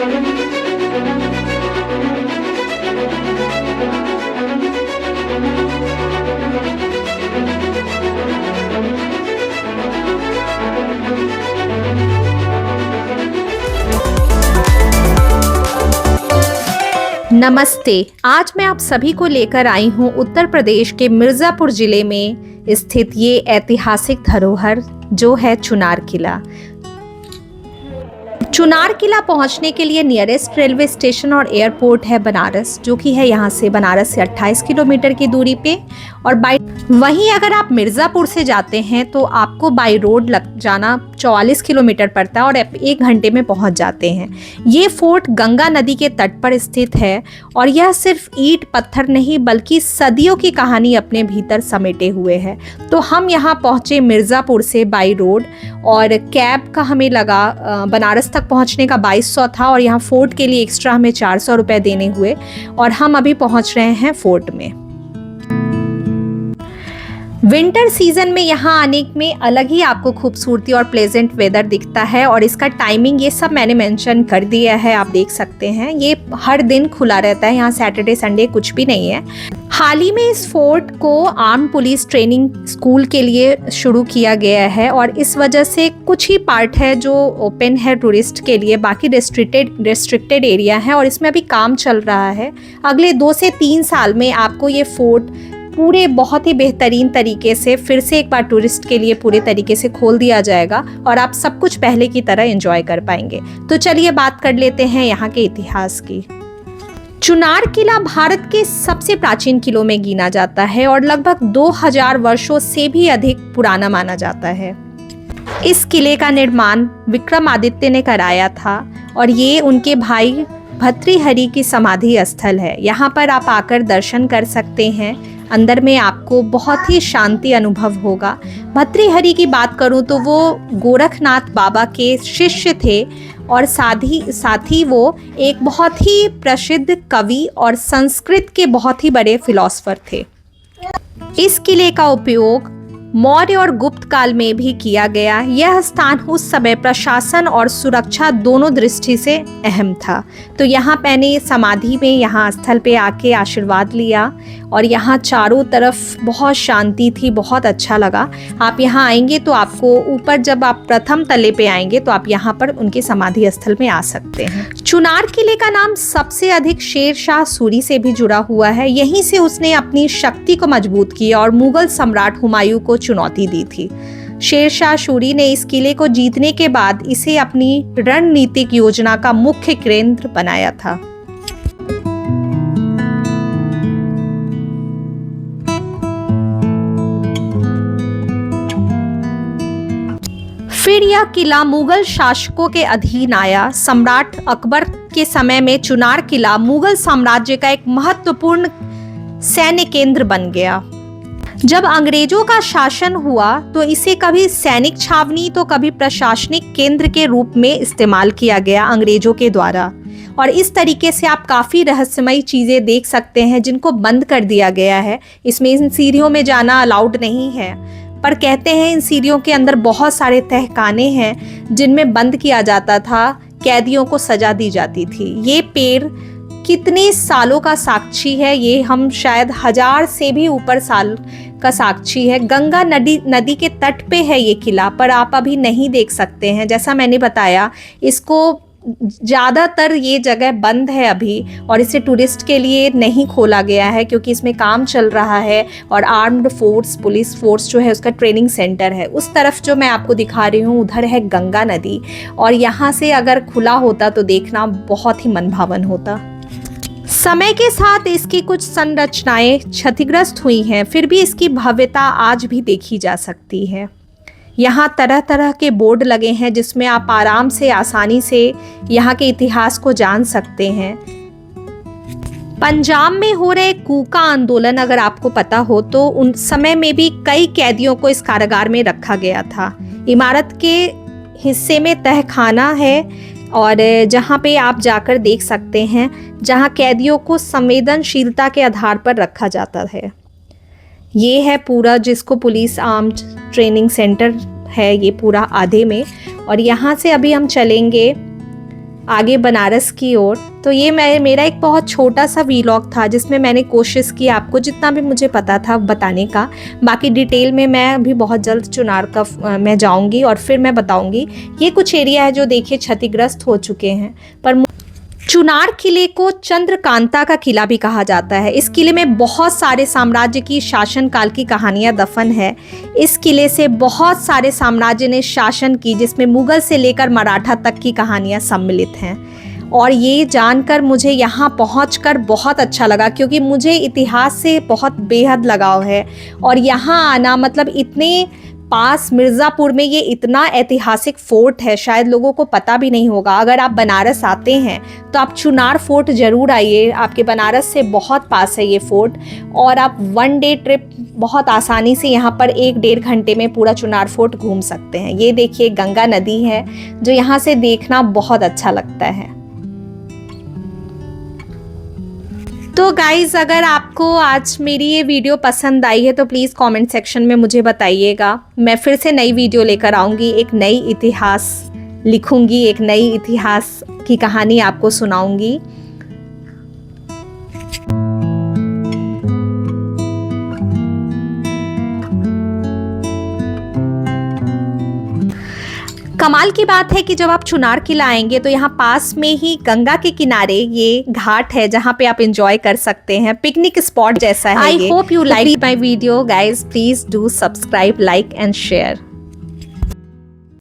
नमस्ते। आज मैं आप सभी को लेकर आई हूँ उत्तर प्रदेश के मिर्ज़ापुर जिले में स्थित ये ऐतिहासिक धरोहर जो है चुनार किला। चुनार किला पहुंचने के लिए नियरेस्ट रेलवे स्टेशन और एयरपोर्ट है बनारस, जो कि है यहाँ से बनारस से 28 किलोमीटर की दूरी पे। और वहीं अगर आप मिर्ज़ापुर से जाते हैं तो आपको बाई रोड लग जाना 44 किलोमीटर पड़ता है और 1 घंटे में पहुंच जाते हैं। ये फोर्ट गंगा नदी के तट पर स्थित है और यह सिर्फ ईंट पत्थर नहीं बल्कि सदियों की कहानी अपने भीतर समेटे हुए है। तो हम यहाँ पहुँचे मिर्ज़ापुर से बाई रोड और कैब का हमें लगा बनारस तक पहुँचने का 2200 था और यहाँ फोर्ट के लिए एक्स्ट्रा हमें 400 रुपये देने हुए और हम अभी पहुँच रहे हैं फोर्ट में। विंटर सीजन में यहाँ आने में अलग ही आपको खूबसूरती और प्लेजेंट वेदर दिखता है और इसका टाइमिंग ये सब मैंने मेंशन कर दिया है, आप देख सकते हैं। ये हर दिन खुला रहता है, यहाँ सैटरडे संडे कुछ भी नहीं है। हाल ही में इस फोर्ट को आर्म पुलिस ट्रेनिंग स्कूल के लिए शुरू किया गया है और इस वजह से कुछ ही पार्ट है जो ओपन है टूरिस्ट के लिए, बाकी रेस्ट्रिक्टेड एरिया है और इसमें अभी काम चल रहा है। अगले 2 से 3 साल में आपको ये फोर्ट पूरे बहुत ही बेहतरीन तरीके से फिर से एक बार टूरिस्ट के लिए पूरे तरीके से खोल दिया जाएगा और आप सब कुछ पहले की तरह एंजॉय कर पाएंगे। तो चलिए बात कर लेते हैं यहाँ के इतिहास की। चुनार किला भारत के सबसे प्राचीन किलों में गिना जाता है और लगभग 2000 वर्षों से भी अधिक पुराना माना जाता है। इस किले का निर्माण विक्रमादित्य ने कराया था और ये उनके भाई भर्तृहरि की समाधि स्थल है। यहाँ पर आप आकर दर्शन कर सकते हैं। अंदर में आपको बहुत ही शांति अनुभव होगा। भर्तृहरि की बात करूं तो वो गोरखनाथ बाबा के शिष्य थे और साथ ही वो एक बहुत ही प्रसिद्ध कवि और संस्कृत के बहुत ही बड़े फिलोसफर थे। इस किले का उपयोग मौर्य और गुप्त काल में भी किया गया। यह स्थान उस समय प्रशासन और सुरक्षा दोनों दृष्टि से अहम था। तो यहाँ मैंने समाधि में यहाँ स्थल पे आके आशीर्वाद लिया और यहाँ चारों तरफ बहुत शांति थी, बहुत अच्छा लगा। आप यहाँ आएंगे तो आपको ऊपर जब आप प्रथम तले पे आएंगे तो आप यहाँ पर उनके समाधि स्थल में आ सकते हैं। चुनार किले का नाम सबसे अधिक शेर शाह सूरी से भी जुड़ा हुआ है। यहीं से उसने अपनी शक्ति को मजबूत किया और मुगल सम्राट हुमायूं को चुनौती दी थी। शेर शाह सूरी ने इस किले को जीतने के बाद इसे अपनी रणनीतिक योजना का मुख्य केंद्र बनाया था। फिर यह किला मुगल शासकों के अधीन आया। सम्राट अकबर के समय में चुनार किला मुगल साम्राज्य का एक महत्वपूर्ण सैन्य केंद्र बन गया। जब अंग्रेजों का शासन हुआ तो इसे कभी सैनिक छावनी तो कभी प्रशासनिक केंद्र के रूप में इस्तेमाल किया गया अंग्रेजों के द्वारा। और इस तरीके से आप काफ़ी रहस्यमयी चीज़ें देख सकते हैं जिनको बंद कर दिया गया है। इसमें इन सीढ़ियों में जाना अलाउड नहीं है, पर कहते हैं इन सीढ़ियों के अंदर बहुत सारे तहखाने हैं जिनमें बंद किया जाता था, कैदियों को सजा दी जाती थी। ये पेड़ कितने सालों का साक्षी है, ये हम शायद 1000 से भी ऊपर साल का साक्षी है। गंगा नदी के तट पे है ये किला, पर आप अभी नहीं देख सकते हैं। जैसा मैंने बताया, इसको ज़्यादातर ये जगह बंद है अभी और इसे टूरिस्ट के लिए नहीं खोला गया है क्योंकि इसमें काम चल रहा है और आर्म्ड फोर्स पुलिस फोर्स जो है उसका ट्रेनिंग सेंटर है। उस तरफ जो मैं आपको दिखा रही हूँ उधर है गंगा नदी और यहाँ से अगर खुला होता तो देखना बहुत ही मनभावन होता। समय के साथ इसकी कुछ संरचनाएं क्षतिग्रस्त हुई हैं, फिर भी इसकी भव्यता आज भी देखी जा सकती है। यहाँ तरह तरह के बोर्ड लगे हैं जिसमें आप आराम से आसानी से यहाँ के इतिहास को जान सकते हैं। पंजाब में हो रहे कूका आंदोलन अगर आपको पता हो तो उन समय में भी कई कैदियों को इस कारागार में रखा गया था। इमारत के हिस्से में तहखाना है और जहाँ पे आप जाकर देख सकते हैं, जहाँ कैदियों को संवेदनशीलता के आधार पर रखा जाता है। ये है पूरा जिसको पुलिस आर्म्ड ट्रेनिंग सेंटर है, ये पूरा आधे में। और यहाँ से अभी हम चलेंगे आगे बनारस की ओर। तो ये मेरा एक बहुत छोटा सा वीलॉग था जिसमें मैंने कोशिश की आपको जितना भी मुझे पता था बताने का। बाकी डिटेल में मैं अभी बहुत जल्द चुनार का मैं जाऊंगी और फिर मैं बताऊंगी। ये कुछ एरिया है जो देखिए क्षतिग्रस्त हो चुके हैं। पर चुनार किले को चंद्रकांता का किला भी कहा जाता है। इस किले में बहुत सारे साम्राज्य की शासनकाल की कहानियां दफन है। इस किले से बहुत सारे साम्राज्य ने शासन की, जिसमें मुगल से लेकर मराठा तक की कहानियां सम्मिलित हैं। और ये जानकर मुझे यहाँ पहुँचकर बहुत अच्छा लगा, क्योंकि मुझे इतिहास से बहुत बेहद लगाव है। और यहाँ आना मतलब इतने पास मिर्ज़ापुर में ये इतना ऐतिहासिक फोर्ट है, शायद लोगों को पता भी नहीं होगा। अगर आप बनारस आते हैं तो आप चुनार फोर्ट ज़रूर आइए, आपके बनारस से बहुत पास है ये फोर्ट। और आप 1 डे ट्रिप बहुत आसानी से यहाँ पर 1-1.5 घंटे में पूरा चुनार फोर्ट घूम सकते हैं। ये देखिए गंगा नदी है जो यहाँ से देखना बहुत अच्छा लगता है। तो गाइज़, अगर आपको आज मेरी ये वीडियो पसंद आई है तो प्लीज़ कमेंट सेक्शन में मुझे बताइएगा। मैं फिर से नई वीडियो लेकर आऊँगी, एक नई इतिहास लिखूँगी, एक नई इतिहास की कहानी आपको सुनाऊँगी। कमाल की बात है कि जब आप चुनार किला आएंगे तो यहाँ पास में ही गंगा के किनारे ये घाट है जहाँ पे आप एंजॉय कर सकते हैं, पिकनिक स्पॉट जैसा है। I hope you like my video guys, please do subscribe, like and share.